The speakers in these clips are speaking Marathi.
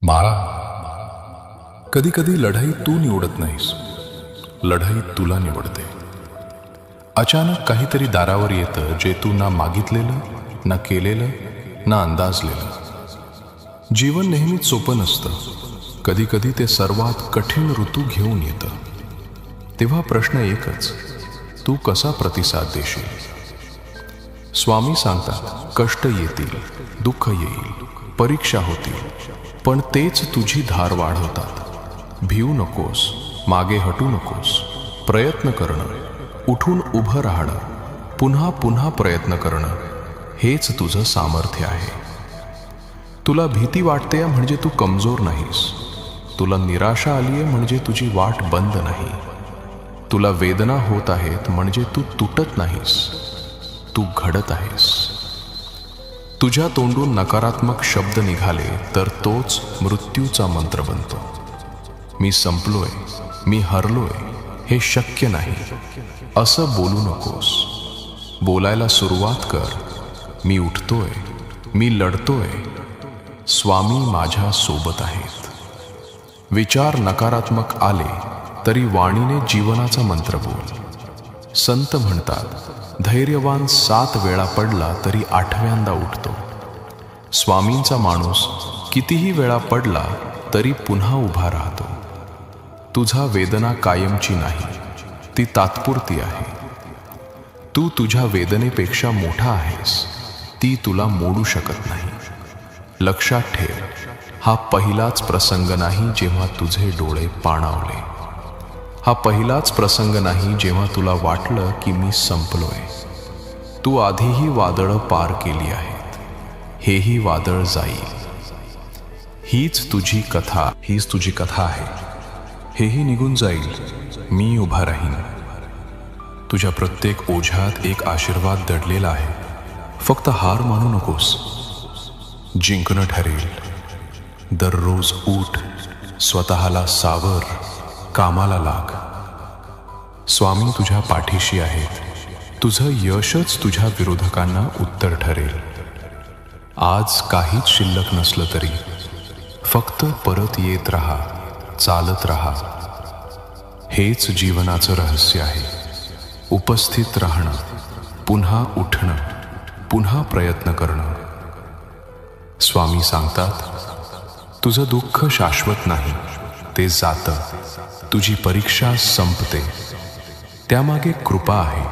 बाळा, कधी कधी लढाई तू निवडत नाहीस, लढाई तुला निवडते. अचानक काहीतरी दारावर येतं जे तू ना मागितलेलं, ना केलेलं, ना अंदाजलेलं. जीवन नेहमीच सोपं नसतं. कधी कधी ते सर्वात कठीण ऋतू घेऊन येतं. तेव्हा प्रश्न एकच, तू कसा प्रतिसाद देशील? स्वामी सांगतात, कष्ट येतील, दुःख येईल, परीक्षा होतील, पण तेच तुझी धार वाढवतात. भिवू नकोस, मागे हटू नकोस. प्रयत्न करणं, उठून उभं राहणं, पुन्हा पुन्हा प्रयत्न करणं, हेच तुझं सामर्थ्य आहे. तुला भीती वाटते म्हणजे तू कमजोर नाहीस. तुला निराशा आलीये म्हणजे तुझी वाट बंद नाही. तुला वेदना होत आहेत म्हणजे तू तुटत नाहीस, तू घडत आहेस. तुझ्या तोंडून नकारात्मक शब्द निघाले तर तोच मृत्यूचा मंत्र बनतो. मी संपलोय, मी हरलोय, हे शक्य नाही, असं बोलू नकोस. बोलायला सुरुवात कर, मी उठतोय, मी लढतोय, स्वामी माझ्या सोबत आहेत. विचार नकारात्मक आले तरी वाणीने जीवनाचा मंत्र बोल. संत म्हणतात, धैर्यवान 7 वेळा पडला तरी 8व्यांदा उठतो. स्वामींचा माणूस कितीही वेळा पडला तरी पुन्हा उभा राहतो. तुझा वेदना कायमची नाही, ती तात्पुरती आहे. तू तुझ्या वेदनेपेक्षा मोठा आहेस, ती तुला मोडू शकत नाही. लक्षात ठेव, हा पहिलाच प्रसंग नाही जेव्हा तुझे डोळे पाणावले. हा पहिलाच प्रसंग नाही जेव्हा तुला वाटलं की मी संपलोय. तू आधीही वादळं पार केली आहेत, हेही वादळ जाईल. हीच तुझी कथा आहे. हेही निघून जाईल, मी उभा राहीन. तुझ्या प्रत्येक ओझ्यात एक आशीर्वाद दडलेला आहे. फक्त हार मानू नकोस. जिंकणं ठरेल. दररोज उठ, स्वतःला सावर, कामाला लाग. स्वामी तुझ्या पाठीशी आहेत. तुझं यशच तुझ्या विरोधकांना उत्तर ठरेल. आज काहीच शिल्लक नसलं तरी फक्त परत येत राहा, चालत राहा. हेच जीवनाचं रहस्य आहे. उपस्थित राहणं, पुन्हा उठणं, पुन्हा प्रयत्न करणं. स्वामी सांगतात, तुझं दुःख शाश्वत नाही, ते जातं. तुझी परीक्षा संपते, त्यामागे कृपा आहे.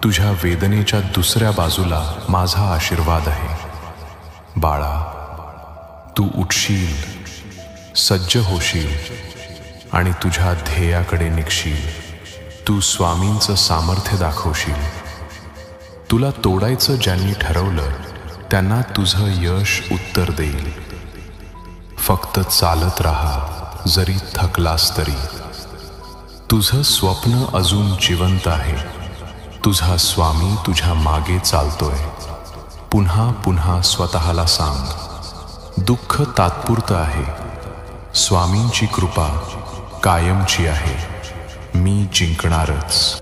तुझ्या वेदनेच्या दुसऱ्या बाजूला माझा आशीर्वाद आहे. बाळा, तू उठशील, सज्ज होशील आणि तुझ्या ध्येयाकडे निघशील. तू स्वामींचं सामर्थ्य दाखवशील. तुला तोडायचं ज्यांनी ठरवलं त्यांना तुझं यश उत्तर देईल. फक्त चालत राहा, जरी थकलास तरी. तुझं स्वप्न अजून जिवंत आहे. तुझा स्वामी तुझ्या मागे चालतोय. पुन्हा पुन्हा स्वतःला सांग, दुःख तात्पुरतं आहे, स्वामींची कृपा कायमची आहे. मी जिंकणारच.